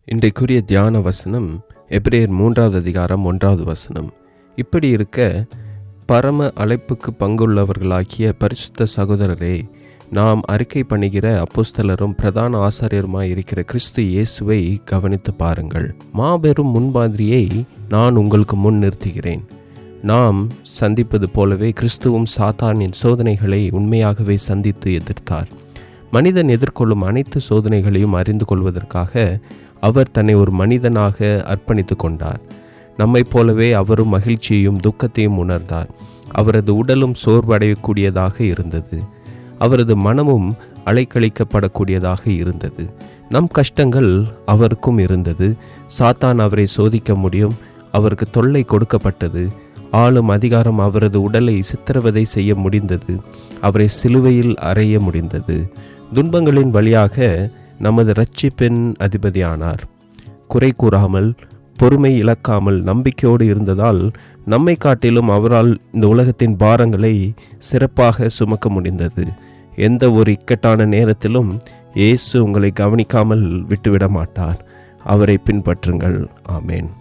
இன்றைக்குரிய தியான வசனம் எபிரேயர் 3வது அதிகாரம் 1வது வசனம். இப்படி இருக்க, பரம அழைப்புக்கு பங்குள்ளவர்களாகிய பரிசுத்த சகோதரரே, நாம் அறிக்கை பண்ணுகிற அப்போஸ்தலரும் பிரதான ஆசாரியருமாய் இருக்கிற கிறிஸ்து இயேசுவை கவனித்து பாருங்கள். மாபெரும் முன்மாதிரியை நான் உங்களுக்கு முன் நிறுத்துகிறேன். நாம் சந்திப்பது போலவே கிறிஸ்துவும் சாத்தானின் சோதனைகளை உண்மையாகவே சந்தித்து எதிர்த்தார். மனிதன் எதிர்கொள்ளும் அனைத்து சோதனைகளையும் அறிந்து கொள்வதற்காக அவர் தன்னை ஒரு மனிதனாக அர்ப்பணித்து கொண்டார். நம்மை போலவே அவரும் மகிழ்ச்சியையும் துக்கத்தையும் உணர்ந்தார். அவரது உடலும் சோர்வடையக்கூடியதாக இருந்தது. அவரது மனமும் அலைக்கழிக்கப்படக்கூடியதாக இருந்தது. நம் கஷ்டங்கள் அவருக்கும் இருந்தது. சாத்தான் அவரை சோதிக்க முடியும். அவருக்கு தொல்லை கொடுக்கப்பட்டது. ஆளும் அதிகாரம் அவரது உடலை சித்திரவதை செய்ய முடிந்தது. அவரை சிலுவையில் அறைய முடிந்தது. துன்பங்களின் வழியாக நமது இரட்சிப்பின் அதிபதியானார். குறை கூறாமல், பொறுமை இழக்காமல், நம்பிக்கையோடு இருந்ததால் நம்மை காட்டிலும் அவரால் இந்த உலகத்தின் பாரங்களை சிறப்பாக சுமக்க முடிந்தது. எந்த ஒரு இக்கட்டான நேரத்திலும் இயேசு உங்களை கவனிக்காமல் விட்டுவிட மாட்டார். அவரை பின்பற்றுங்கள். ஆமேன்.